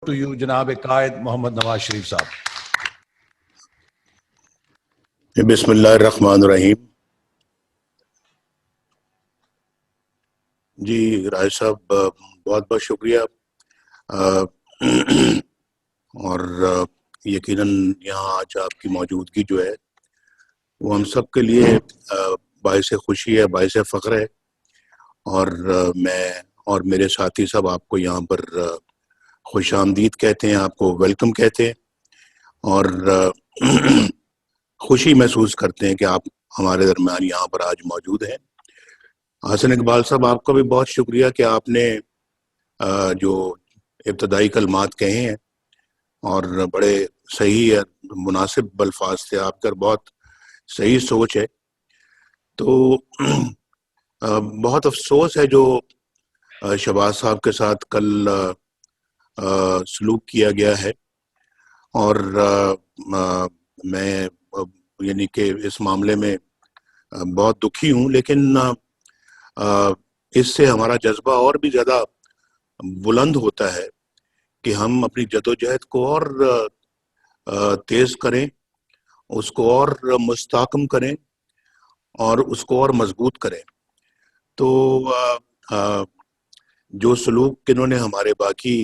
to you جناب قائد محمد نواز شریف صاحب. بسم اللہ الرحمن الرحیم. جی راج صاحب بہت بہت شکریہ. اور یقیناً یہاں آج آپ کی موجودگی جو ہے وہ ہم سب کے لیے باعث خوشی ہے، باعث فخر ہے. اور میں اور میرے ساتھی سب آپ کو یہاں پر خوش آمدید کہتے ہیں، آپ کو ویلکم کہتے ہیں، اور خوشی محسوس کرتے ہیں کہ آپ ہمارے درمیان یہاں پر آج موجود ہیں. حسن اقبال صاحب آپ کا بھی بہت شکریہ کہ آپ نے جو ابتدائی کلمات کہے ہیں اور بڑے صحیح مناسب الفاظ تھے آپ کا، بہت صحیح سوچ ہے. تو بہت افسوس ہے جو شہباز صاحب کے ساتھ کل سلوک کیا گیا ہے، اور میں یعنی کہ اس معاملے میں بہت دکھی ہوں، لیکن اس سے ہمارا جذبہ اور بھی زیادہ بلند ہوتا ہے کہ ہم اپنی جدوجہد کو اور تیز کریں، اس کو اور مستحکم کریں اور اس کو اور مضبوط کریں. تو جو سلوک انہوں نے ہمارے باقی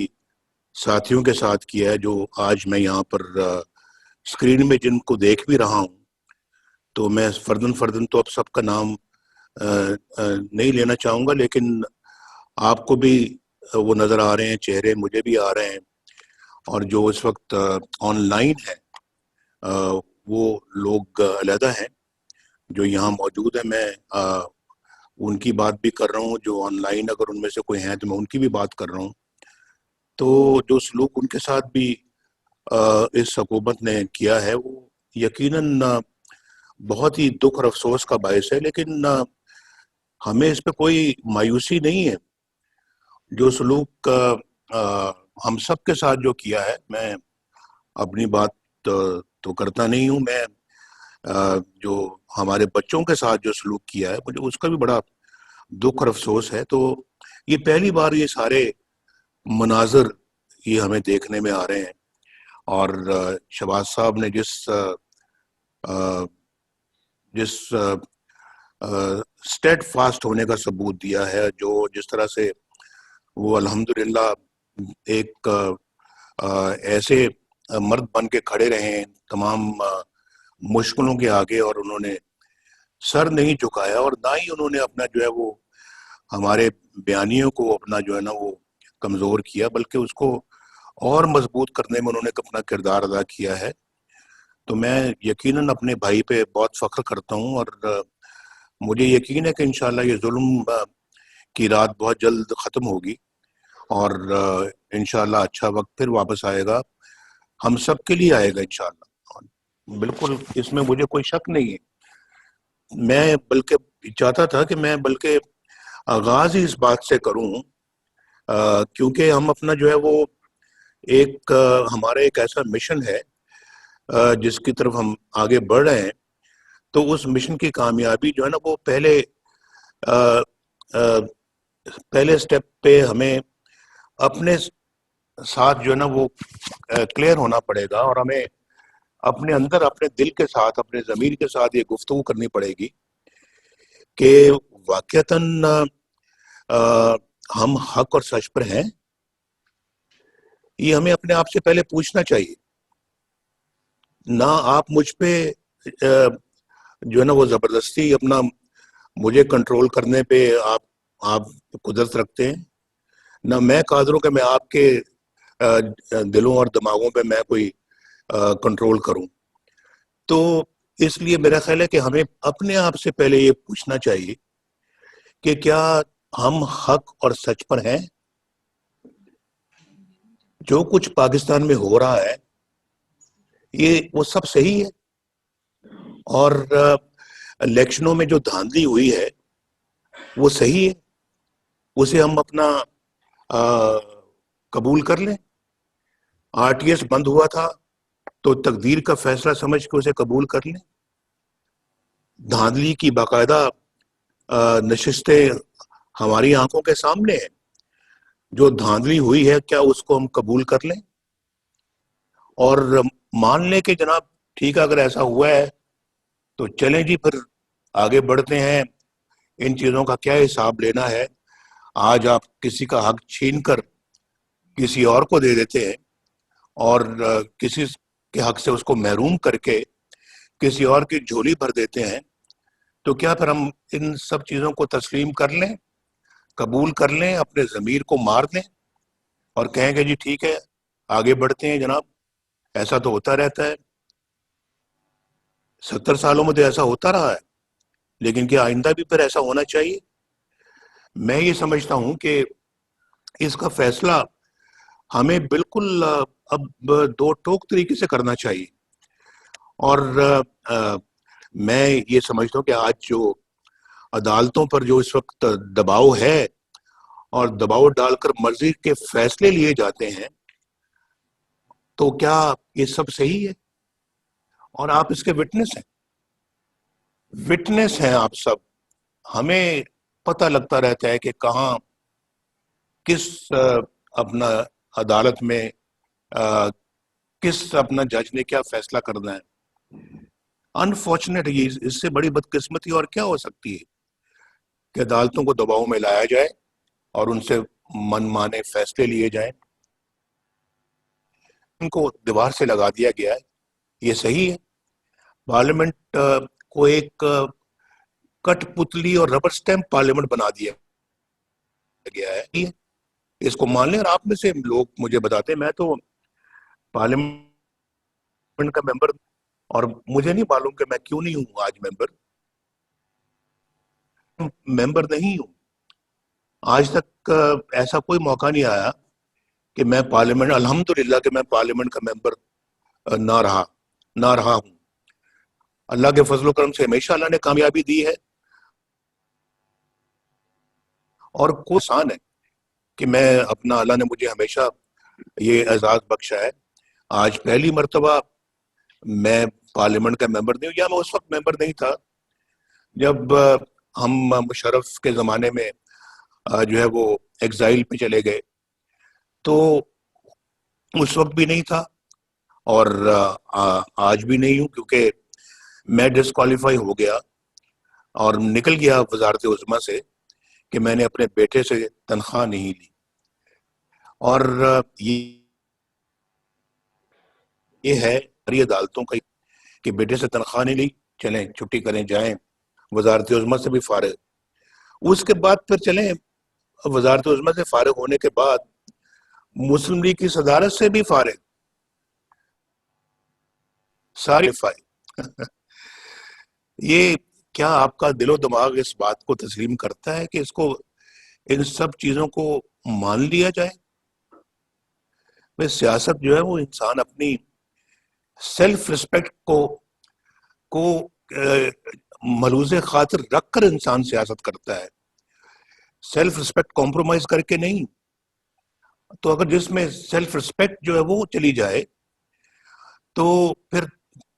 ساتھیوں کے ساتھ کیا ہے، جو آج میں یہاں پر اسکرین میں جن کو دیکھ بھی رہا ہوں، تو میں فردن تو اب سب کا نام نہیں لینا چاہوں گا، لیکن آپ کو بھی وہ نظر آ رہے ہیں، چہرے مجھے بھی آ رہے ہیں، اور جو اس وقت آن لائن ہے وہ لوگ علیحدہ ہیں. جو یہاں موجود ہیں میں ان کی بات بھی کر رہا ہوں، جو آن لائن اگر ان میں سے کوئی ہیں تو میں ان کی بھی بات کر رہا ہوں. تو جو سلوک ان کے ساتھ بھی اس حکومت نے کیا ہے وہ یقیناً بہت ہی دکھ اور افسوس کا باعث ہے، لیکن ہمیں اس پہ کوئی مایوسی نہیں ہے. جو سلوک ہم سب کے ساتھ جو کیا ہے، میں اپنی بات تو کرتا نہیں ہوں، میں جو ہمارے بچوں کے ساتھ جو سلوک کیا ہے مجھے اس کا بھی بڑا دکھ اور افسوس ہے. تو یہ پہلی بار یہ سارے مناظر یہ ہمیں دیکھنے میں آ رہے ہیں، اور شہباز صاحب نے جس اسٹیٹ فاسٹ ہونے کا ثبوت دیا ہے، جو جس طرح سے وہ الحمدللہ ایک ایسے مرد بن کے کھڑے رہے ہیں تمام مشکلوں کے آگے، اور انہوں نے سر نہیں جھکایا، اور نہ ہی انہوں نے اپنا جو ہے وہ ہمارے بیانیوں کو اپنا جو ہے نا وہ کمزور کیا، بلکہ اس کو اور مضبوط کرنے میں انہوں نے اپنا کردار ادا کیا ہے. تو میں یقیناً اپنے بھائی پہ بہت فخر کرتا ہوں، اور مجھے یقین ہے کہ انشاءاللہ یہ ظلم کی رات بہت جلد ختم ہوگی، اور انشاءاللہ اچھا وقت پھر واپس آئے گا، ہم سب کے لیے آئے گا انشاءاللہ. بالکل اس میں مجھے کوئی شک نہیں ہے. میں بلکہ چاہتا تھا کہ میں بلکہ آغاز ہی اس بات سے کروں، کیونکہ ہم اپنا جو ہے وہ ہمارا ایک ایسا مشن ہے جس کی طرف ہم آگے بڑھ رہے ہیں. تو اس مشن کی کامیابی جو ہے نا وہ پہلے سٹیپ پہ ہمیں اپنے ساتھ جو ہے نا وہ کلیئر ہونا پڑے گا، اور ہمیں اپنے اندر اپنے دل کے ساتھ اپنے ضمیر کے ساتھ یہ گفتگو کرنی پڑے گی کہ واقعتاً ہم حق اور سچ پر ہیں. یہ ہمیں اپنے آپ سے پہلے پوچھنا چاہیے. نہ آپ مجھ پہ جو ہے نا وہ زبردستی اپنا مجھے کنٹرول کرنے پہ آپ قدرت رکھتے ہیں، نہ میں قادر ہوں کہ میں آپ کے دلوں اور دماغوں پہ میں کوئی کنٹرول کروں. تو اس لیے میرا خیال ہے کہ ہمیں اپنے آپ سے پہلے یہ پوچھنا چاہیے کہ کیا ہم حق اور سچ پر ہیں. جو کچھ پاکستان میں ہو رہا ہے یہ وہ سب صحیح ہے، اور الیکشنوں میں جو دھاندلی ہوئی ہے وہ صحیح ہے، اسے ہم اپنا قبول کر لیں. RTS بند ہوا تھا تو تقدیر کا فیصلہ سمجھ کے اسے قبول کر لیں. دھاندلی کی باقاعدہ نشستیں ہماری آنکھوں کے سامنے ہیں. جو دھاندلی ہوئی ہے کیا اس کو ہم قبول کر لیں؟ اور مان لیں کہ جناب ٹھیک ہے اگر ایسا ہوا ہے تو چلیں جی پھر آگے بڑھتے ہیں. ان چیزوں کا کیا حساب لینا ہے؟ آج آپ کسی کا حق چھین کر کسی اور کو دے دیتے ہیں اور کسی کے حق سے اس کو محروم کر کے کسی اور کی جھولی بھر دیتے ہیں. تو کیا پھر ہم ان سب چیزوں کو تسلیم کر لیں، قبول کر لیں، اپنے ضمیر کو مار دیں اور کہیں کہ جی ٹھیک ہے آگے بڑھتے ہیں جناب؟ ایسا تو ہوتا رہتا ہے، 70 سالوں میں تو ایسا ہوتا رہا ہے، لیکن کیا آئندہ بھی پھر ایسا ہونا چاہیے؟ میں یہ سمجھتا ہوں کہ اس کا فیصلہ ہمیں بالکل اب دو ٹوک طریقے سے کرنا چاہیے. اور میں یہ سمجھتا ہوں کہ آج جو عدالتوں پر جو اس وقت دباؤ ہے اور دباؤ ڈال کر مرضی کے فیصلے لیے جاتے ہیں، تو کیا یہ سب صحیح ہے؟ اور آپ اس کے وٹنس ہیں آپ سب. ہمیں پتہ لگتا رہتا ہے کہ کہاں کس اپنا عدالت میں کس اپنا جج نے کیا فیصلہ کرنا ہے. انفارچونیٹ، اس سے بڑی بدقسمتی اور کیا ہو سکتی ہے کہ عدالتوں کو دباؤ میں لایا جائے اور ان سے من مانے فیصلے لیے جائیں. ان کو دیوار سے لگا دیا گیا ہے، یہ صحیح ہے؟ پارلیمنٹ کو ایک کٹ پتلی اور ربر سٹیمپ پارلیمنٹ بنا دیا گیا ہے. اس کو مان لیں. اور آپ میں سے لوگ مجھے بتاتے ہیں، میں تو پارلیمنٹ کا ممبر اور مجھے نہیں معلوم کہ میں کیوں نہیں ہوں آج ممبر نہیں ہوں. آج تک ایسا کوئی موقع نہیں آیا کہ میں پارلیمنٹ، الحمدللہ کہ میں پارلیمنٹ کا ممبر نہ رہا ہوں. اللہ کے فضل و کرم سے ہمیشہ اللہ نے کامیابی دی ہے اور کوئی آسان ہے کہ میں اپنا، اللہ نے مجھے ہمیشہ یہ اعزاز بخشا ہے. آج پہلی مرتبہ میں پارلیمنٹ کا ممبر نہیں ہوں، یا میں اس وقت ممبر نہیں تھا جب ہم مشرف کے زمانے میں جو ہے وہ ایگزائل پہ چلے گئے، تو اس وقت بھی نہیں تھا اور آج بھی نہیں ہوں، کیونکہ میں ڈسکوالیفائی ہو گیا اور نکل گیا وزارت عظمیٰ سے کہ میں نے اپنے بیٹے سے تنخواہ نہیں لی. اور یہ ہے ہماری عدالتوں کا کہ بیٹے سے تنخواہ نہیں لی، چلیں چھٹی کریں جائیں، وزارت عظمیٰ سے بھی فارغ. اس کے بعد پھر چلیں وزارت عظمیٰ سے فارغ ہونے کے بعد مسلم لیگ کی صدارت سے بھی فارغ، سارے یہ کیا آپ کا دل و دماغ اس بات کو تسلیم کرتا ہے کہ اس کو، ان سب چیزوں کو مان لیا جائے؟ سیاست جو ہے وہ انسان اپنی سیلف ریسپیکٹ کو ملحوظ خاطر رکھ کر انسان سیاست کرتا ہے، سیلف ریسپیکٹ کمپرومائز کر کے نہیں. تو اگر جس میں سیلف ریسپیکٹ جو ہے وہ چلی جائے تو پھر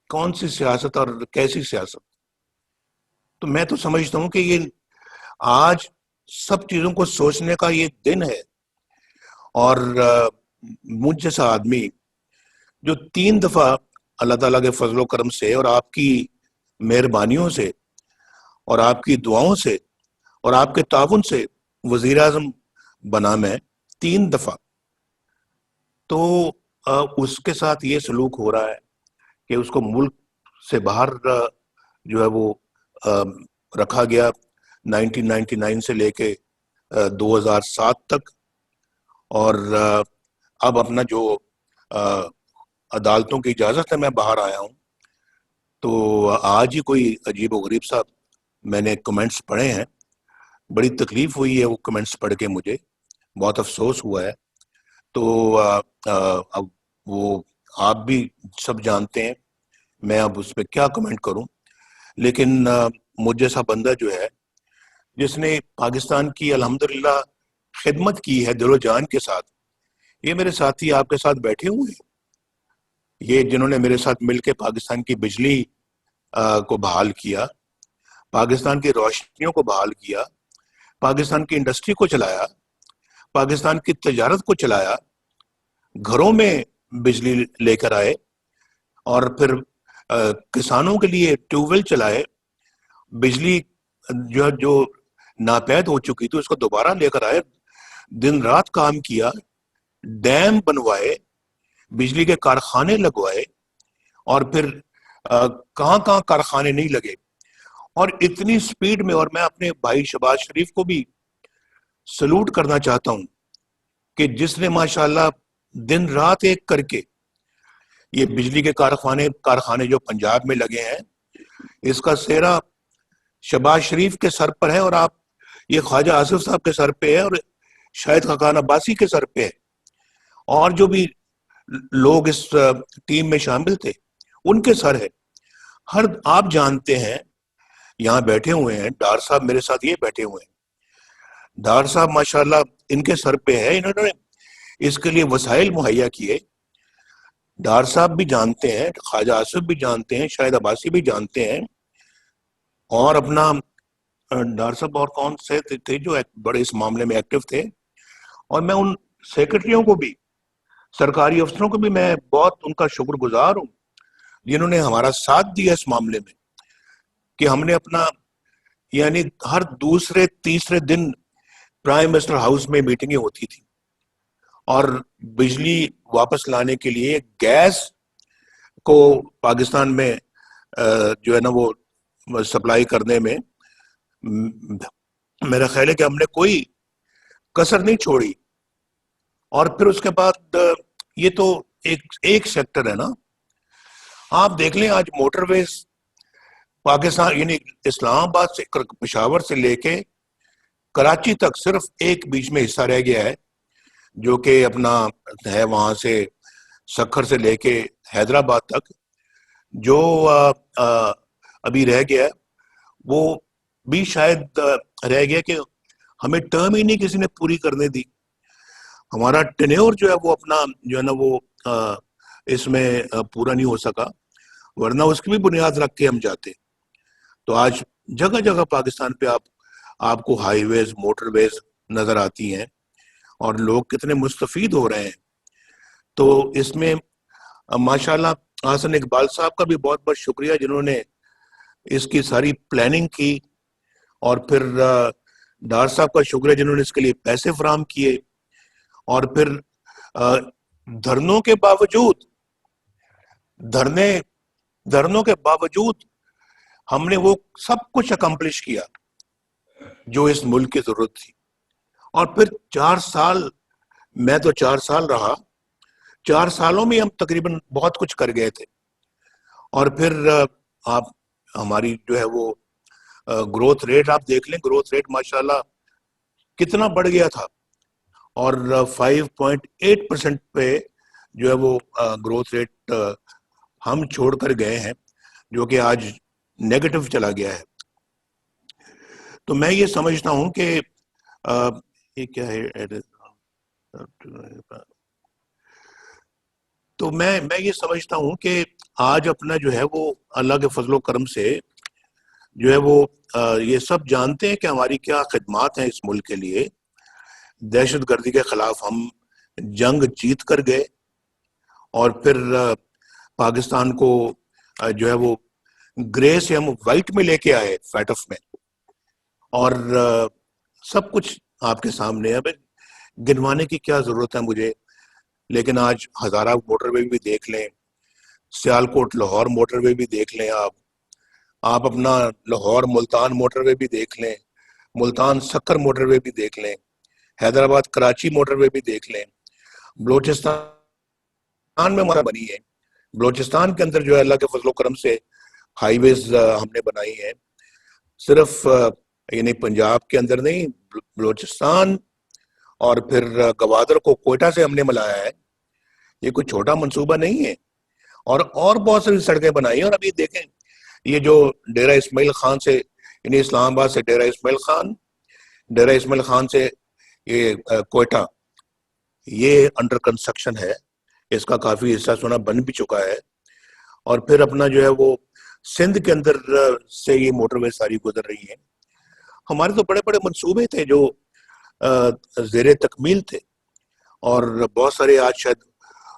کون سی سیاست اور کیسی سیاست؟ تو میں تو سمجھتا ہوں کہ یہ آج سب چیزوں کو سوچنے کا یہ دن ہے. اور مجھ جیسا آدمی جو 3 دفعہ اللہ تعالیٰ کے فضل و کرم سے اور آپ کی مہربانیوں سے اور آپ کی دعاؤں سے اور آپ کے تعاون سے وزیر اعظم بنا، میں 3 دفعہ، تو اس کے ساتھ یہ سلوک ہو رہا ہے کہ اس کو ملک سے باہر جو ہے وہ رکھا گیا 1999 سے لے کے 2007 تک. اور اب اپنا جو عدالتوں کی اجازت ہے میں باہر آیا ہوں. تو آج ہی کوئی عجیب و غریب صاحب میں نے کمنٹس پڑھے ہیں، بڑی تکلیف ہوئی ہے وہ کمنٹس پڑھ کے، مجھے بہت افسوس ہوا ہے. تو اب وہ آپ بھی سب جانتے ہیں، میں اب اس پہ کیا کمنٹ کروں. لیکن مجھ جیسا بندہ جو ہے جس نے پاکستان کی الحمدللہ خدمت کی ہے دل و جان کے ساتھ، یہ میرے ساتھی آپ کے ساتھ بیٹھے ہوئے ہیں، یہ جنہوں نے میرے ساتھ مل کے پاکستان کی بجلی کو بحال کیا، پاکستان کی روشنیوں کو بحال کیا، پاکستان کی انڈسٹری کو چلایا، پاکستان کی تجارت کو چلایا، گھروں میں بجلی لے کر آئے اور پھر کسانوں کے لیے ٹیوب ویل چلائے, بجلی جو ناپید ہو چکی تھی اس کو دوبارہ لے کر آئے, دن رات کام کیا, ڈیم بنوائے, بجلی کے کارخانے لگوائے, اور پھر کہاں کہاں کارخانے نہیں لگے, اور اتنی سپیڈ میں. اور میں اپنے بھائی شہباز شریف کو بھی سلوٹ کرنا چاہتا ہوں کہ جس نے ماشاءاللہ دن رات ایک کر کے یہ بجلی کے کارخانے جو پنجاب میں لگے ہیں, اس کا سہرا شہباز شریف کے سر پر ہے, اور آپ یہ خواجہ آصف صاحب کے سر پہ ہے, اور شاہد خاقان عباسی کے سر پہ ہے, اور جو بھی لوگ اس ٹیم میں شامل تھے ان کے سر ہے. آپ جانتے ہیں, یہاں بیٹھے ہوئے ہیں ڈار صاحب میرے ساتھ یہ بیٹھے ہوئے ہیں, ڈار صاحب ماشاءاللہ ان کے سر پہ ہے, انہوں نے اس کے لیے وسائل مہیا کیے. ڈار صاحب بھی جانتے ہیں, خواجہ آصف بھی جانتے ہیں, شاہد عباسی بھی جانتے ہیں, اور اپنا ڈار صاحب اور کون سے تھے جو بڑے اس معاملے میں ایکٹیو تھے. اور میں ان سیکرٹریوں کو بھی, سرکاری افسروں کو بھی میں بہت ان کا شکر گزار ہوں جنہوں نے ہمارا ساتھ دیا اس معاملے میں, کہ ہم نے اپنا یعنی ہر دوسرے تیسرے دن پرائم منسٹر ہاؤس میں میٹنگیں ہوتی تھی, اور بجلی واپس لانے کے لیے گیس کو پاکستان میں جو ہے نا وہ سپلائی کرنے میں میرا خیال ہے کہ ہم نے کوئی کسر نہیں چھوڑی. اور پھر اس کے بعد یہ تو ایک سیکٹر ہے نا, آپ دیکھ لیں آج موٹر ویز پاکستان یعنی اسلام آباد سے پشاور سے لے کے کراچی تک صرف ایک بیچ میں حصہ رہ گیا ہے جو کہ اپنا ہے وہاں سے سکھر سے لے کے حیدرآباد تک, جو ابھی رہ گیا ہے وہ بھی شاید رہ گیا کہ ہمیں ٹرم ہی نہیں کسی نے پوری کرنے دی. ہمارا ٹینیور جو ہے وہ اپنا جو ہے نا وہ اس میں پورا نہیں ہو سکا, ورنہ اس کی بھی بنیاد رکھ کے ہم جاتے. تو آج جگہ جگہ پاکستان پہ آپ کو ہائی ویز موٹر ویز نظر آتی ہیں, اور لوگ کتنے مستفید ہو رہے ہیں. تو اس میں ماشاءاللہ حسن اقبال صاحب کا بھی بہت بہت شکریہ جنہوں نے اس کی ساری پلاننگ کی, اور پھر ڈار صاحب کا شکریہ جنہوں نے اس کے لیے پیسے فراہم کیے, اور پھر دھرنوں کے باوجود ہم نے وہ سب کچھ اکمپلش کیا جو اس ملک کی ضرورت تھی. اور پھر 4 سال, میں تو 4 سال رہا, 4 سالوں میں ہم تقریباً بہت کچھ کر گئے تھے. اور پھر آپ ہماری جو ہے وہ گروتھ ریٹ آپ دیکھ لیں, گروتھ ریٹ ماشاءاللہ کتنا بڑھ گیا تھا, اور 5.8% پہ جو ہے وہ گروتھ ریٹ ہم چھوڑ کر گئے ہیں, جو کہ آج نیگیٹو چلا گیا ہے. تو میں یہ سمجھتا ہوں کہ یہ کیا ہے, تو میں یہ سمجھتا ہوں کہ آج اپنا جو ہے وہ اللہ کے فضل و کرم سے جو ہے وہ یہ سب جانتے ہیں کہ ہماری کیا خدمات ہیں اس ملک کے لیے. دہشت گردی کے خلاف ہم جنگ جیت کر گئے, اور پھر پاکستان کو جو ہے وہ گرے سے ہم وائٹ میں لے کے آئے, فیٹف میں, اور سب کچھ آپ کے سامنے ہے. گنوانے کی کیا ضرورت ہے مجھے, لیکن آج ہزارہ موٹر وے بھی دیکھ لیں, سیالکوٹ لاہور موٹر وے بھی دیکھ لیں, آپ اپنا لاہور ملتان موٹر وے بھی دیکھ لیں, ملتان سکر موٹر وے بھی دیکھ لیں, حیدرآباد کراچی موٹر وے بھی دیکھ لیں, بلوچستان میں ہمارا بنی ہے, بلوچستان کے اندر جو ہے اللہ کے فضل و کرم سے ہائی ویز ہم نے بنائی ہیں, صرف یعنی پنجاب کے اندر نہیں, بلوچستان اور پھر گوادر کو کوئٹہ سے ہم نے ملایا ہے. یہ کوئی چھوٹا منصوبہ نہیں ہے, اور بہت ساری سڑکیں بنائی ہیں. اور ابھی دیکھیں یہ جو ڈیرہ اسماعیل خان سے یعنی اسلام آباد سے ڈیرہ اسماعیل خان سے یہ کوئٹہ, یہ انڈر کنسٹرکشن ہے, اس کا کافی حصہ سنا بن بھی چکا ہے. اور پھر اپنا جو ہے وہ سندھ کے اندر سے یہ موٹر وے ساری گزر رہی ہیں. ہمارے تو بڑے بڑے منصوبے تھے جو زیر تکمیل تھے, اور بہت سارے آج شاید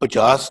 50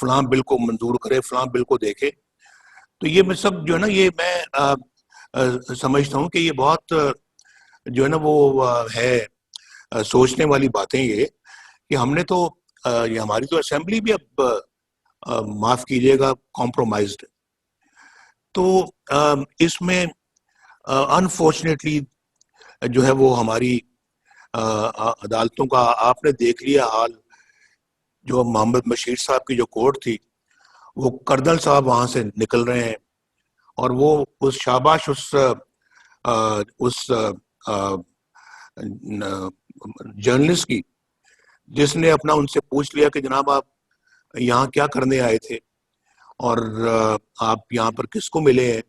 فلاں بل کو منظور کرے، فلاں بل کو دیکھے. تو یہ میں سب جو ہے نا، یہ میں سمجھتا ہوں کہ یہ بہت جو ہے نا وہ ہے سوچنے والی باتیں یہ کہ ہم نے تو یہ ہماری تو اسمبلی بھی اب معاف کیجیے گا کمپرومائزڈ. تو اس میں انفارچونیٹلی جو ہے وہ ہماری عدالتوں کا آپ نے دیکھ لیا حال. جو محمد بشیر صاحب کی جو کورٹ تھی، وہ کرنل صاحب وہاں سے نکل رہے ہیں، اور وہ اس شاباش اس جرنلسٹ کی جس نے اپنا ان سے پوچھ لیا کہ جناب آپ یہاں کیا کرنے آئے تھے، اور آپ یہاں پر کس کو ملے ہیں،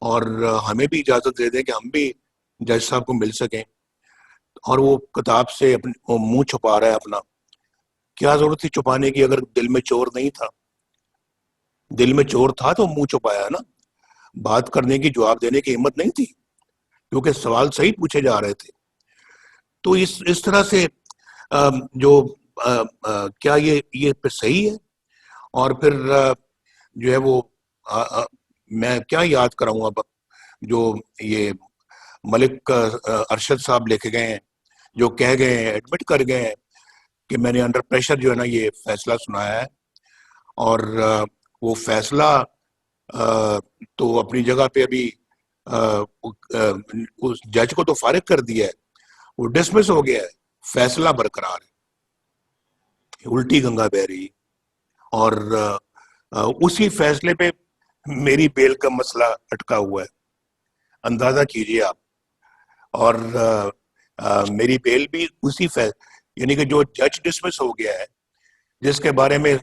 اور ہمیں بھی اجازت دے دیں کہ ہم بھی جج صاحب کو مل سکیں. اور وہ کتاب سے اپنے منہ چھپا رہا ہے اپنا. کیا ضرورت تھی چھپانے کی؟ اگر دل میں چور نہیں تھا، دل میں چور تھا تو منہ چھپایا نا. بات کرنے کی، جواب دینے کی ہمت نہیں تھی، کیونکہ سوال صحیح پوچھے جا رہے تھے. تو اس طرح سے جو کیا یہ پھر صحیح ہے؟ اور پھر جو ہے وہ میں کیا یاد کراؤں اب، جو یہ ملک ارشد صاحب لے کے گئے ہیں، جو کہہ گئے ہیں، ایڈمٹ کر گئے ہیں کہ میں نے انڈر پریشر جو ہے نا یہ فیصلہ سنایا ہے. اور وہ فیصلہ تو اپنی جگہ پہ ابھی اس جج کو تو فارغ کر دیا ہے، وہ ڈسمس ہو گیا ہے، فیصلہ برقرار ہے، الٹی گنگا بہ رہی. اور اسی فیصلے پہ میری بیل کا مسئلہ اٹکا ہوا ہے، اندازہ کیجئے آپ. اور میری بیل بھی اسی یعنی کہ جو جج ڈسمس ہو گیا ہے، جس کے بارے میں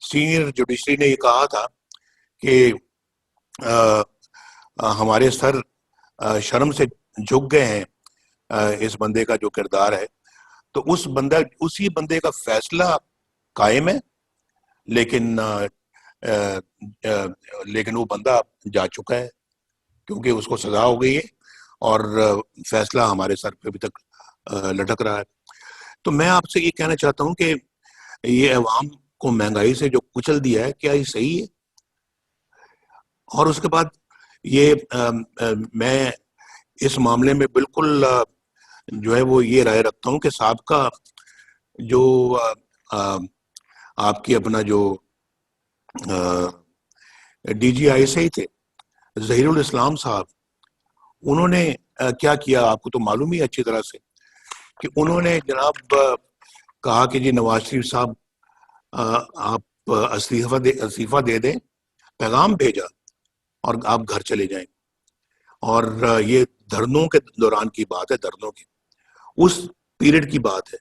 سینئر جوڈیشری نے یہ کہا تھا کہ ہمارے سر شرم سے جھک گئے ہیں اس بندے کا جو کردار ہے. تو اسی بندے کا فیصلہ قائم ہے، لیکن وہ بندہ جا چکا ہے کیونکہ اس کو سزا ہو گئی ہے، اور فیصلہ ہمارے سر پہ ابھی تک لٹک رہا ہے. تو میں آپ سے یہ کہنا چاہتا ہوں کہ یہ عوام کو مہنگائی سے جو کچل دیا ہے، کیا یہ صحیح ہے؟ اور اس کے بعد یہ میں اس معاملے میں بالکل جو ہے وہ یہ رائے رکھتا ہوں کہ سابقہ جو آپ کی اپنا جو ڈی جی آئی سے ہی تھے، ظہیر الاسلام صاحب، انہوں نے کیا کیا آپ کو تو معلوم ہی اچھی طرح سے کہ انہوں نے جناب کہا کہ جی نواز شریف صاحب آپ استعفیٰ دے دیں، پیغام بھیجا، اور آپ گھر چلے جائیں. اور یہ دھرنوں کے دوران کی بات ہے، دھرنوں کی اس پیریڈ کی بات ہے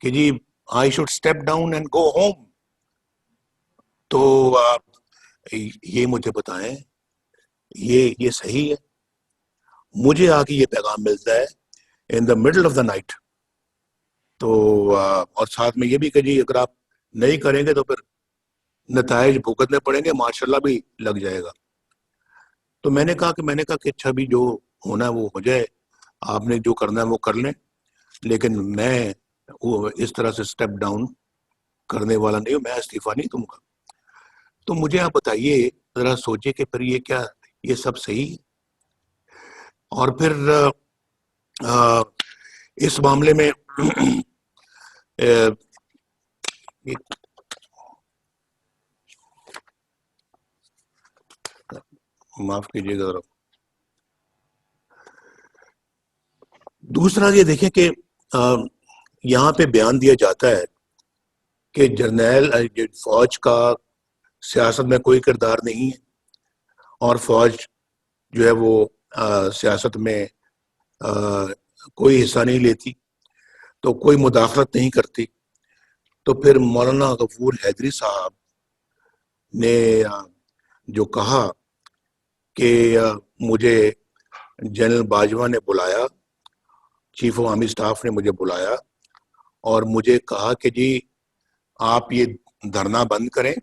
کہ جی I should step down and go home. تو آپ یہ مجھے بتائیں، یہ صحیح ہے؟ مجھے آ کے یہ پیغام ملتا ہے in the middle of the night. تو اور ساتھ میں یہ بھی کہ جی اگر آپ نہیں کریں گے تو پھر نتائج بھگتنے پڑیں گے، ماشاءاللہ بھی لگ جائے گا. تو میں نے کہا کہ اچھا بھی جو ہونا ہے وہ ہو جائے، آپ نے جو کرنا ہے وہ کر لیں، لیکن میں اس طرح سے سٹیپ ڈاؤن کرنے والا نہیں ہوں، میں استعفیٰ نہیں دوں گا. تو مجھے آپ بتائیے، ذرا سوچے کہ پھر یہ سب صحیح ہے؟ اور پھر اس معاملے میں معاف کیجیے گا ذرا. دوسرا یہ دیکھیں کہ یہاں پہ بیان دیا جاتا ہے کہ جرنیل فوج کا سیاست میں کوئی کردار نہیں ہے، اور فوج جو ہے وہ سیاست میں کوئی حصہ نہیں لیتی، تو کوئی مداخلت نہیں کرتی. تو پھر مولانا غفور حیدری صاحب نے جو کہا کہ مجھے جنرل باجوہ نے بلایا، چیف آف آرمی سٹاف نے مجھے بلایا اور مجھے کہا کہ جی آپ یہ دھرنا بند کریں،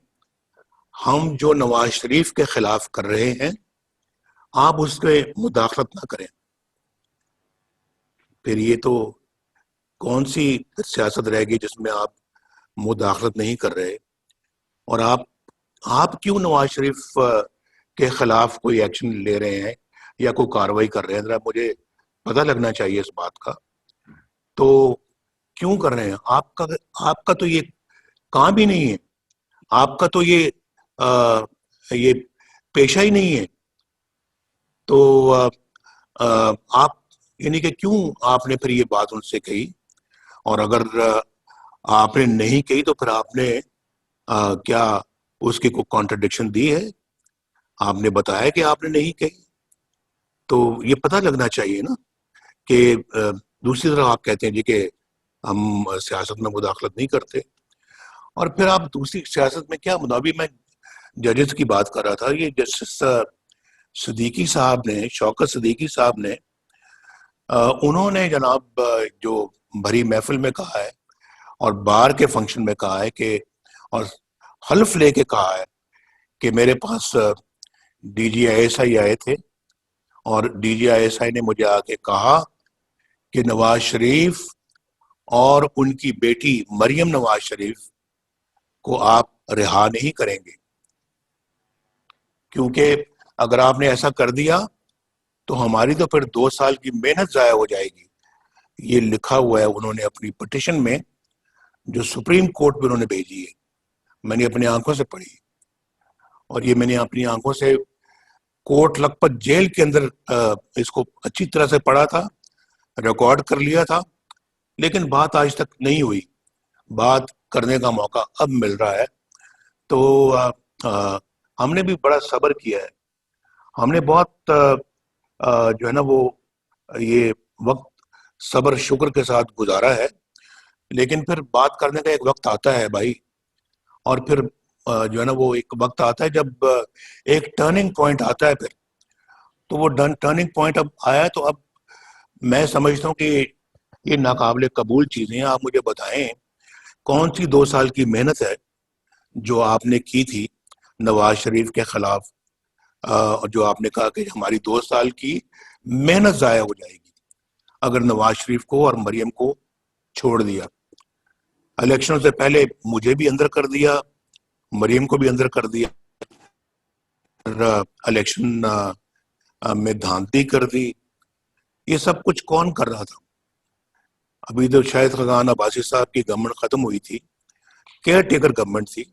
ہم جو نواز شریف کے خلاف کر رہے ہیں آپ اس کے مداخلت نہ کریں. پھر یہ تو کون سی سیاست رہے گی جس میں آپ مداخلت نہیں کر رہے؟ اور آپ کیوں نواز شریف کے خلاف کوئی ایکشن لے رہے ہیں یا کوئی کاروائی کر رہے ہیں؟ ذرا مجھے پتہ لگنا چاہیے اس بات کا. تو کیوں کر رہے ہیں؟ آپ کا تو یہ کام ہی نہیں ہے، آپ کا تو یہ پیشہ ہی نہیں ہے. تو آپ یعنی کہ کیوں آپ نے پھر یہ بات ان سے کہی؟ اور اگر آپ نے نہیں کہی تو پھر آپ نے کیا اس کی کوئی کانٹرڈکشن دی ہے؟ آپ نے بتایا کہ آپ نے نہیں کہی، تو یہ پتہ لگنا چاہیے نا. کہ دوسری طرف آپ کہتے ہیں جی کہ ہم سیاست میں مداخلت نہیں کرتے، اور پھر آپ دوسری سیاست میں کیا ابھی میں ججز کی بات کر رہا تھا. یہ جسٹس صدیقی صاحب نے، شوکت صدیقی صاحب نے، انہوں نے جناب جو بھری محفل میں کہا ہے اور بار کے فنکشن میں کہا ہے کہ، اور حلف لے کے کہا ہے کہ میرے پاس D G I S I آئے تھے اور D G I S I نے مجھے آ کے کہا کہ نواز شریف اور ان کی بیٹی مریم نواز شریف کو آپ رہا نہیں کریں گے، کیونکہ اگر آپ نے ایسا کر دیا تو ہماری تو پھر 2 سال کی محنت ضائع ہو جائے گی. یہ لکھا ہوا ہے انہوں نے اپنی پٹیشن میں، جو سپریم کورٹ میں انہوں نے بھیجی ہے. میں نے اپنی آنکھوں سے پڑھی، اور یہ میں نے اپنی آنکھوں سے کوٹ لکھپت جیل کے اندر اس کو اچھی طرح سے پڑھا تھا، ریکارڈ کر لیا تھا، لیکن بات آج تک نہیں ہوئی. بات کرنے کا موقع اب مل رہا ہے. تو ہم نے بھی بڑا صبر کیا ہے، ہم نے بہت جو ہے نا وہ یہ وقت صبر شکر کے ساتھ گزارا ہے. لیکن پھر بات کرنے کا ایک وقت آتا ہے بھائی، اور پھر جو ہے نا وہ ایک وقت آتا ہے جب ایک ٹرننگ پوائنٹ آتا ہے. پھر تو وہ ٹرننگ پوائنٹ اب آیا ہے، تو اب میں سمجھتا ہوں کہ یہ ناقابل قبول چیزیں ہیں. آپ مجھے بتائیں کون سی 2 سال کی محنت ہے جو آپ نے کی تھی نواز شریف کے خلاف، جو آپ نے کہا کہ ہماری 2 سال کی محنت ضائع ہو جائے گی اگر نواز شریف کو اور مریم کو چھوڑ دیا. الیکشن سے پہلے مجھے بھی اندر کر دیا، مریم کو بھی اندر کر دیا، الیکشن میں دھاندلی کر دی. یہ سب کچھ کون کر رہا تھا؟ ابھی تو شاید خزان عباسی صاحب کی گورنمنٹ ختم ہوئی تھی، کیئر ٹیکر گورنمنٹ تھی.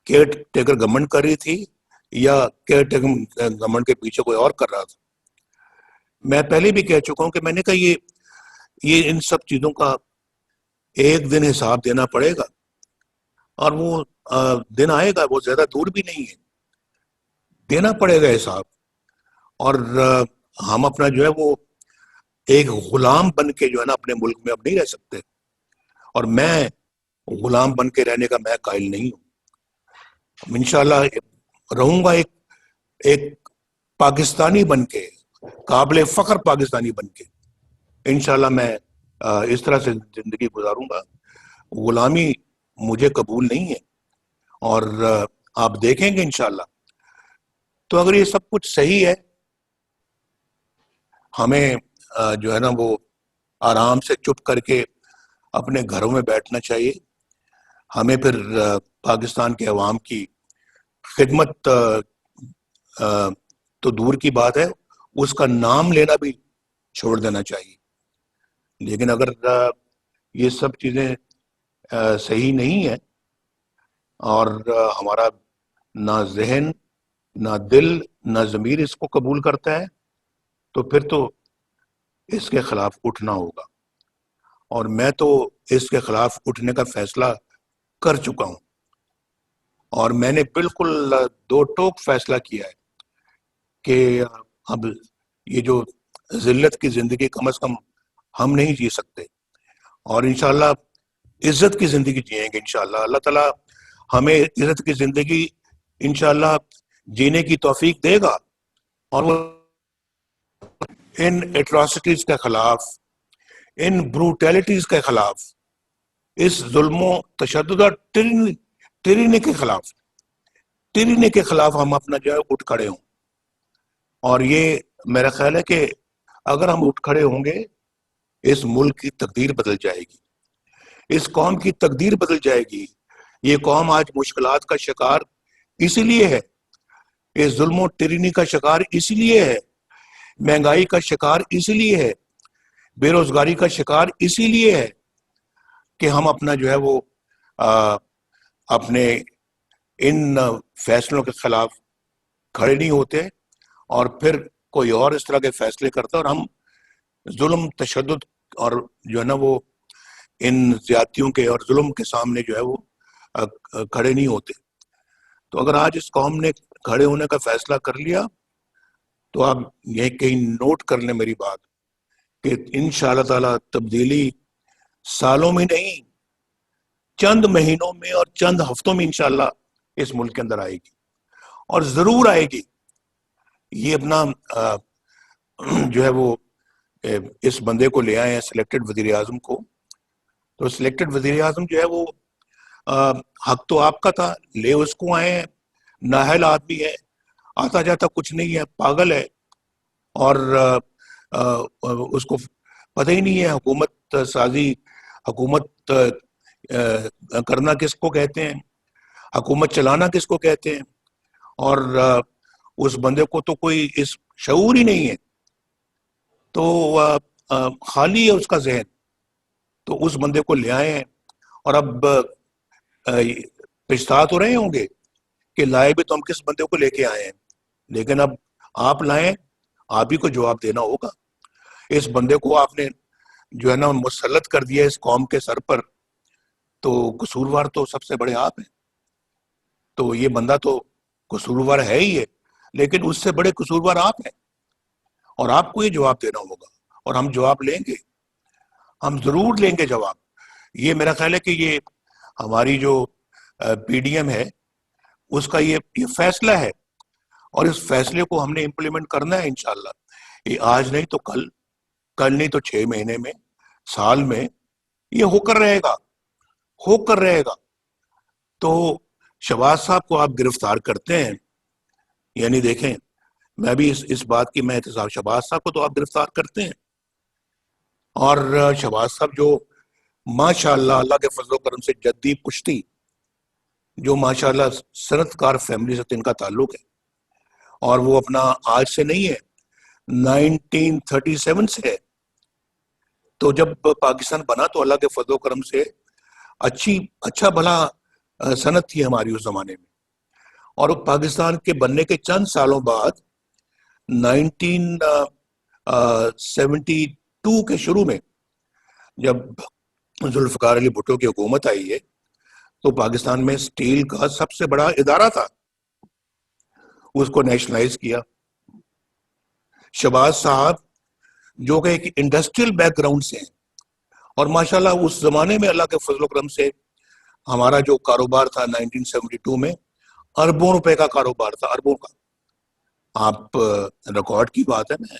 کیئر ٹیکر گورنمنٹ کر رہی تھی یا کیئر ٹیکر گورنمنٹ کے پیچھے کوئی اور کر رہا تھا؟ میں پہلے بھی کہہ چکا ہوں کہ میں نے کہا یہ ان سب چیزوں کا ایک دن حساب دینا پڑے گا، اور وہ دن آئے گا، وہ زیادہ دور بھی نہیں ہے، دینا پڑے گا حساب. اور ہم اپنا جو ہے وہ ایک غلام بن کے جو ہے نا اپنے ملک میں اب نہیں رہ سکتے، اور میں غلام بن کے رہنے کا میں قائل نہیں ہوں. انشاءاللہ رہوں گا ایک پاکستانی بن کے، قابل فخر پاکستانی بن کے. انشاءاللہ میں اس طرح سے زندگی گزاروں گا. غلامی مجھے قبول نہیں ہے، اور آپ دیکھیں گے انشاءاللہ. تو اگر یہ سب کچھ صحیح ہے، ہمیں جو ہے نا وہ آرام سے چپ کر کے اپنے گھروں میں بیٹھنا چاہیے. ہمیں پھر پاکستان کے عوام کی خدمت تو دور کی بات ہے، اس کا نام لینا بھی چھوڑ دینا چاہیے. لیکن اگر یہ سب چیزیں صحیح نہیں ہیں، اور ہمارا نہ ذہن، نہ دل، نہ ضمیر اس کو قبول کرتا ہے، تو پھر تو اس کے خلاف اٹھنا ہوگا. اور میں تو اس کے خلاف اٹھنے کا فیصلہ کر چکا ہوں، اور میں نے بالکل 2 ٹوک فیصلہ کیا ہے کہ اب یہ جو ذلت کی زندگی کم از کم ہم نہیں جی سکتے، اور انشاءاللہ عزت کی زندگی جئیں گے. انشاءاللہ اللہ تعالیٰ ہمیں عزت کی زندگی انشاءاللہ جینے کی توفیق دے گا، اور وہ ان ایٹراسٹیز کے خلاف، ان بروٹیلٹیز کے خلاف، اس ظلم و تشدد اور ٹرینی کے خلاف ہم اپنا جو ہے اٹھ کھڑے ہوں. اور یہ میرا خیال ہے کہ اگر ہم اٹھ کھڑے ہوں گے، اس ملک کی تقدیر بدل جائے گی، اس قوم کی تقدیر بدل جائے گی. یہ قوم آج مشکلات کا شکار اسی لیے ہے، یہ ظلم و ٹرینی کا شکار اسی لیے ہے، مہنگائی کا شکار اسی لیے ہے، بے روزگاری کا شکار اسی لیے ہے کہ ہم اپنا جو ہے وہ اپنے ان فیصلوں کے خلاف کھڑے نہیں ہوتے، اور پھر کوئی اور اس طرح کے فیصلے کرتا ہے، اور ہم ظلم، تشدد اور جو ہے نا وہ ان زیادتیوں کے اور ظلم کے سامنے جو ہے وہ کھڑے نہیں ہوتے۔ تو اگر آج اس قوم نے کھڑے ہونے کا فیصلہ کر لیا تو آپ یہ کہیں نوٹ کر لیں میری بات کہ انشاءاللہ تعالی تبدیلی سالوں میں نہیں، چند مہینوں میں اور چند ہفتوں میں انشاءاللہ اس ملک کے اندر آئے گی، اور ضرور آئے گی۔ یہ اپنا جو ہے وہ اس بندے کو لے آئے ہیں سلیکٹڈ وزیر اعظم کو، تو سلیکٹڈ وزیر اعظم جو ہے وہ حق تو آپ کا تھا، لے اس کو آئے ہیں، نااہل آدمی ہے، آتا جاتا کچھ نہیں ہے، پاگل ہے، اور اس کو پتہ ہی نہیں ہے حکومت سازی، حکومت کرنا کس کو کہتے ہیں، حکومت چلانا کس کو کہتے ہیں، اور اس بندے کو تو کوئی اس شعور ہی نہیں ہے، تو خالی ہے اس کا ذہن۔ تو اس بندے کو لے آئے ہیں، اور اب پچھتا تو رہے ہوں گے کہ لائے بھی تو ہم کس بندے کو لے کے آئے ہیں، لیکن اب آپ لائیں، آپ ہی کو جواب دینا ہوگا۔ اس بندے کو آپ نے جو ہے نا مسلط کر دیا اس قوم کے سر پر، تو قصوروار تو سب سے بڑے آپ ہیں، تو یہ بندہ تو قصوروار ہے ہی ہے، لیکن اس سے بڑے قصوروار آپ ہیں، اور آپ کو یہ جواب دینا ہوگا، اور ہم جواب لیں گے، ہم ضرور لیں گے جواب۔ یہ میرا خیال ہے کہ یہ ہماری جو پی ڈی ایم ہے اس کا یہ فیصلہ ہے، اور اس فیصلے کو ہم نے امپلیمنٹ کرنا ہے انشاءاللہ۔ یہ آج نہیں تو کل، کل نہیں تو 6 مہینے میں، سال میں یہ ہو کر رہے گا، ہو کر رہے گا۔ تو شہباز صاحب کو آپ گرفتار کرتے ہیں، یعنی دیکھیں میں بھی اس بات کی میں احتساب، شہباز صاحب کو تو آپ گرفتار کرتے ہیں، اور شہباز صاحب جو ماشاءاللہ اللہ کے فضل و کرم سے جدی پشتی، جو ماشاءاللہ صنعت کار فیملی سے ان کا تعلق ہے، اور وہ اپنا آج سے نہیں ہے، 1937 سے ہے۔ تو جب پاکستان بنا تو اللہ کے فضل و کرم سے اچھا بھلا صنعت تھی ہماری اس زمانے میں، اور پاکستان کے بننے کے چند سالوں بعد 1972 کے شروع میں جب ذوالفقار علی بھٹو کی حکومت آئی ہے تو پاکستان میں سٹیل کا سب سے بڑا ادارہ تھا، اس کو نیشنلائز کیا۔ شہباز صاحب جو کہ ایک انڈسٹریل بیک گراؤنڈ سے ہیں، اور ماشاءاللہ اس زمانے میں اللہ کے فضل و کرم سے ہمارا جو کاروبار تھا 1972 میں اربوں روپے کا کاروبار تھا، اربوں کا۔ آپ ریکارڈ کی بات ہے، میں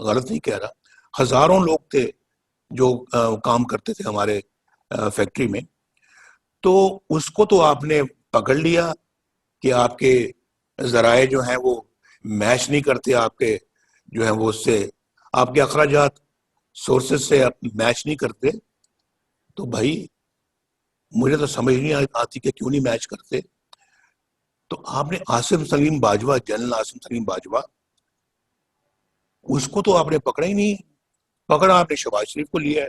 غلط نہیں کہہ رہا، ہزاروں لوگ تھے جو کام کرتے تھے ہمارے فیکٹری میں۔ تو اس کو تو آپ نے پکڑ لیا کہ آپ کے ذرائع جو ہیں وہ میچ نہیں کرتے، آپ کے جو ہیں وہ اس سے آپ کے اخراجات سورسز سے میچ نہیں کرتے، تو بھائی مجھے تو سمجھ نہیں آتی کہ کیوں نہیں میچ کرتے۔ تو آپ نے عاصم سلیم باجوہ، جنرل عاصم سلیم باجوہ، اس کو تو آپ نے پکڑا ہی نہیں، پکڑا آپ نے شہباز شریف کو لیا ہے۔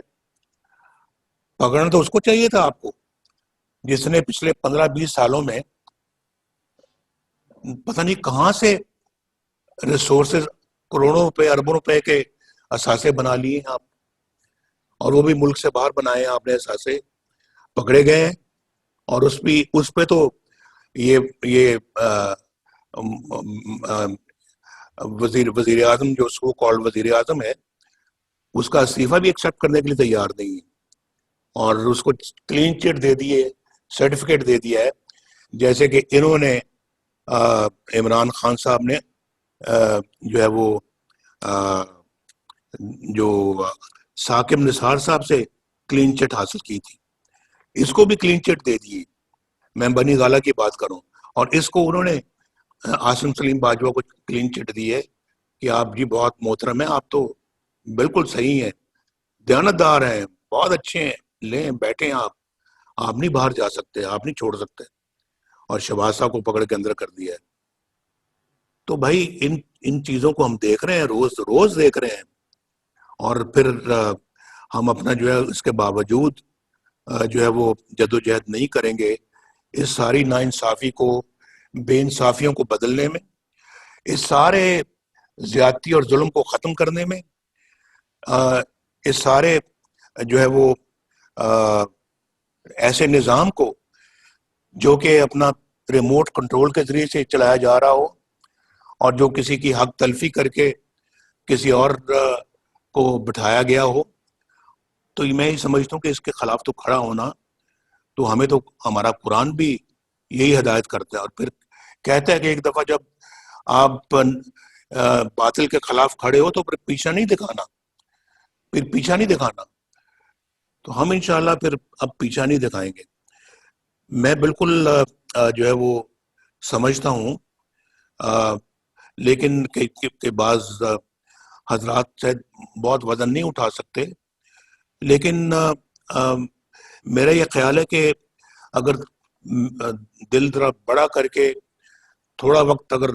پکڑنا تو اس کو چاہیے تھا آپ کو، جس نے پچھلے 15-20 سالوں میں پتہ نہیں کہاں سے ریسورسز، کروڑوں روپے، اربوں روپے کے اثاثے بنا لیے ہیں آپ، اور وہ بھی ملک سے باہر بنائے ہیں آپ نے اثاثے، پکڑے گئے ہیں۔ اور اس پہ تو یہ وزیر اعظم جو سو کالڈ وزیر اعظم ہے، اس کا استعفیٰ بھی ایکسیپٹ کرنے کے لیے تیار نہیں ہے، اور اس کو کلین چٹ دے دیے، سرٹیفکیٹ دے دیا ہے، جیسے کہ انہوں نے عمران خان صاحب نے جو ہے وہ جو ثاقب نثار صاحب سے کلین چٹ حاصل کی تھی، اس کو بھی کلین چٹ دے دیے۔ میں بنی گالہ کی بات کروں، اور اس کو انہوں نے عاصم سلیم باجوہ کو کلین چٹ دی ہے کہ آپ جی بہت محترم ہیں، آپ تو بالکل صحیح ہیں، دیانتدار ہیں، بہت اچھے ہیں، لیں بیٹھیں آپ، آپ نہیں باہر جا سکتے, آپ نہیں چھوڑ سکتے, اور شہباز صاحب کو پکڑ کے اندر کر دیا ہے. تو بھائی ان چیزوں کو ہم دیکھ رہے ہیں, روز دیکھ رہے ہیں, اور پھر ہم اپنا جو ہے اس کے باوجود جو ہے وہ جدوجہد نہیں کریں گے اس ساری ناانصافی کو, بے انصافیوں کو بدلنے میں, اس سارے زیادتی اور ظلم کو ختم کرنے میں, اس سارے جو ہے وہ ایسے نظام کو جو کہ اپنا ریموٹ کنٹرول کے ذریعے سے چلایا جا رہا ہو, اور جو کسی کی حق تلفی کر کے کسی اور کو بٹھایا گیا ہو, تو میں یہ سمجھتا ہوں کہ اس کے خلاف تو کھڑا ہونا, تو ہمیں تو ہمارا قرآن بھی یہی ہدایت کرتا ہے, اور پھر کہتا ہے کہ ایک دفعہ جب آپ باطل کے خلاف کھڑے ہو تو پھر پیچھا نہیں دکھانا, تو ہم انشاءاللہ پھر اب پیچھا نہیں دکھائیں گے. میں بالکل جو ہے وہ سمجھتا ہوں, لیکن کہ بعض حضرات سے بہت وزن نہیں اٹھا سکتے, لیکن میرا یہ خیال ہے کہ اگر دل ذرا بڑا کر کے تھوڑا وقت اگر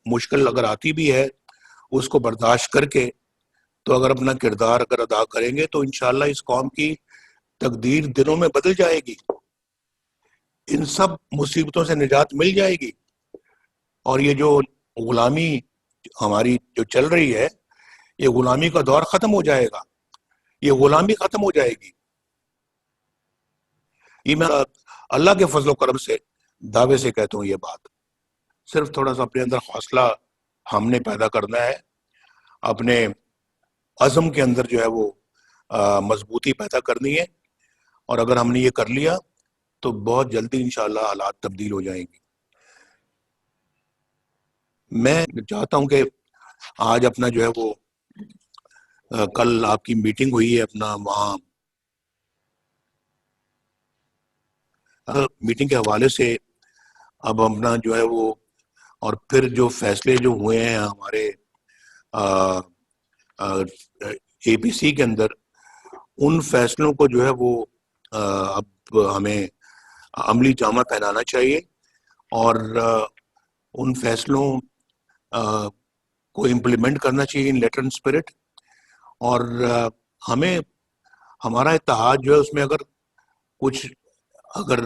مشکل اگر آتی بھی ہے اس کو برداشت کر کے, تو اگر اپنا کردار اگر ادا کریں گے تو انشاءاللہ اس قوم کی تقدیر دنوں میں بدل جائے گی, ان سب مصیبتوں سے نجات مل جائے گی, اور یہ جو غلامی ہماری جو چل رہی ہے, یہ غلامی کا دور ختم ہو جائے گا, یہ غلامی ختم ہو جائے گی. یہ میں اللہ کے فضل و کرم سے دعوے سے کہتا ہوں, یہ بات صرف تھوڑا سا اپنے اندر حوصلہ ہم نے پیدا کرنا ہے, اپنے عزم کے اندر جو ہے وہ مضبوطی پیدا کرنی ہے, اور اگر ہم نے یہ کر لیا تو بہت جلدی انشاءاللہ حالات تبدیل ہو جائیں گے. میں چاہتا ہوں کہ آج اپنا جو ہے وہ کل آپ کی میٹنگ ہوئی ہے اپنا وہاں, میٹنگ کے حوالے سے اب اپنا جو ہے وہ, اور پھر جو فیصلے جو ہوئے ہیں ہمارے اے پی سی کے اندر, ان فیصلوں کو جو ہے وہ اب ہمیں عملی جامہ پہنانا چاہیے, اور ان فیصلوں کو امپلیمنٹ کرنا چاہیے ان لیٹر اینڈ اسپرٹ, اور ہمیں ہمارا اتحاد جو ہے اس میں اگر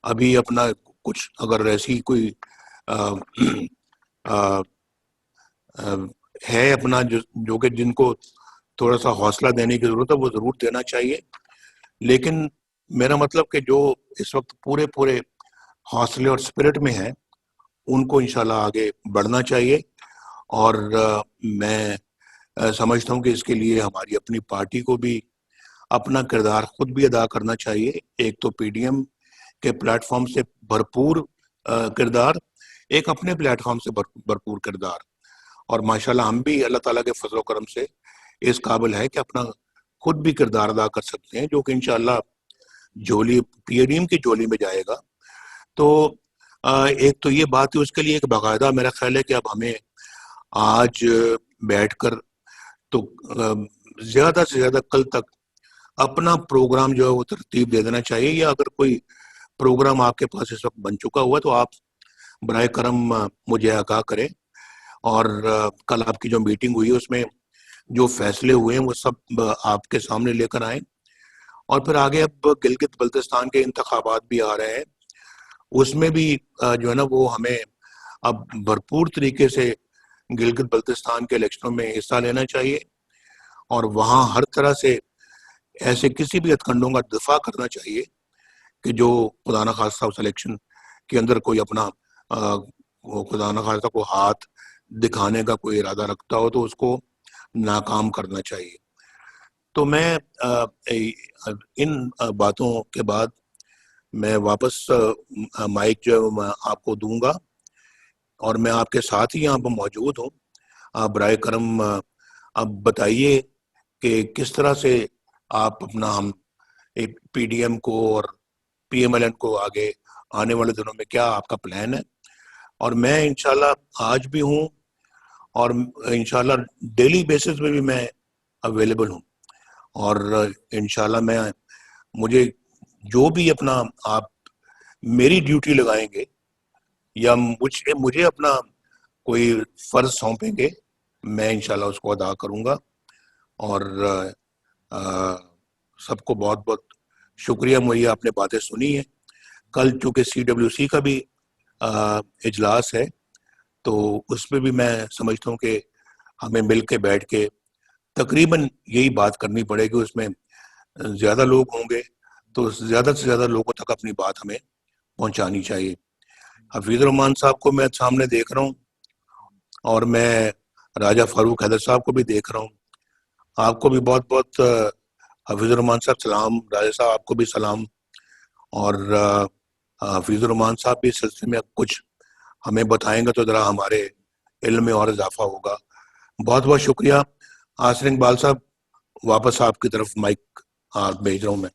ابھی اپنا کچھ اگر ایسی کوئی ہے اپنا جو کہ جن کو تھوڑا سا حوصلہ دینے کی ضرورت ہے, وہ ضرور دینا چاہیے, لیکن میرا مطلب کہ جو اس وقت پورے حوصلے اور اسپرٹ میں ہیں ان کو انشاءاللہ آگے بڑھنا چاہیے. اور میں سمجھتا ہوں کہ اس کے لیے ہماری اپنی پارٹی کو بھی اپنا کردار خود بھی ادا کرنا چاہیے. ایک تو پی ڈی ایم کے پلیٹ فارم سے بھرپور کردار, ایک اپنے پلیٹ فارم سے بھرپور کردار, اور ماشاءاللہ ہم بھی اللہ تعالیٰ کے فضل و کرم سے اس قابل ہے کہ اپنا خود بھی کردار ادا کر سکتے ہیں, جو کہ انشاءاللہ جولی پی ڈی ایم کی جولی میں جائے گا. تو ایک تو یہ بات ہے, اس کے لیے ایک باقاعدہ میرا خیال ہے کہ اب ہمیں آج بیٹھ کر تو زیادہ سے زیادہ کل تک اپنا پروگرام جو ہے وہ ترتیب دے دینا چاہیے, یا اگر کوئی پروگرام آپ کے پاس اس وقت بن چکا ہوا تو آپ برائے کرم مجھے آگاہ کریں, اور کل آپ کی جو میٹنگ ہوئی اس میں جو فیصلے ہوئے ہیں وہ سب آپ کے سامنے لے کر آئیں. اور پھر آگے اب گلگت بلتستان کے انتخابات بھی آ رہے ہیں, اس میں بھی جو ہے نا وہ ہمیں اب بھرپور طریقے سے گلگت بلتستان کے الیکشنوں میں حصہ لینا چاہیے, اور وہاں ہر طرح سے ایسے کسی بھی ہتھکنڈوں کا دفاع کرنا چاہیے کہ جو خدا نخواستہ اس الیکشن کے اندر کوئی اپنا خدا نخواستہ کو ہاتھ دکھانے کا کوئی ارادہ رکھتا ہو تو اس کو ناکام کرنا چاہیے. تو میں ان باتوں کے بعد میں واپس مائک جو ہے میں آپ کو دوں گا, اور میں آپ کے ساتھ ہی یہاں پر موجود ہوں. آپ برائے کرم اب بتائیے کہ کس طرح سے آپ اپنا ہم پی ڈی ایم کو اور پی ایم ایل این کو آگے آنے والے دنوں میں کیا آپ کا پلان ہے. اور میں انشاءاللہ آج بھی ہوں, اور انشاءاللہ ڈیلی بیسس پہ بھی میں اویلیبل ہوں, اور انشاءاللہ میں مجھے جو بھی اپنا آپ میری ڈیوٹی لگائیں گے یا مجھے اپنا کوئی فرض سونپیں گے، میں انشاءاللہ اس کو ادا کروں گا. اور سب کو بہت بہت شکریہ، مجھے آپ نے باتیں سنی ہیں. کل چونکہ CWC کا بھی اجلاس ہے، تو اس میں بھی میں سمجھتا ہوں کہ ہمیں مل کے بیٹھ کے تقریباً یہی بات کرنی پڑے گی. اس میں زیادہ لوگ ہوں گے تو زیادہ سے زیادہ لوگوں تک اپنی بات ہمیں پہنچانی چاہیے. حفیظ الرحمان صاحب کو میں سامنے دیکھ رہا ہوں، اور میں راجہ فاروق حیدر صاحب کو بھی دیکھ رہا ہوں. آپ کو بھی بہت بہت حفیظ الرحمان صاحب سلام، راجہ صاحب آپ کو بھی سلام. اور حفیظ الرحمان صاحب بھی اس سلسلے میں کچھ ہمیں بتائیں گے تو ذرا ہمارے علم میں اور اضافہ ہوگا. بہت بہت شکریہ. آصر اقبال صاحب، واپس آپ کی طرف مائک بھیج رہا ہوں میں.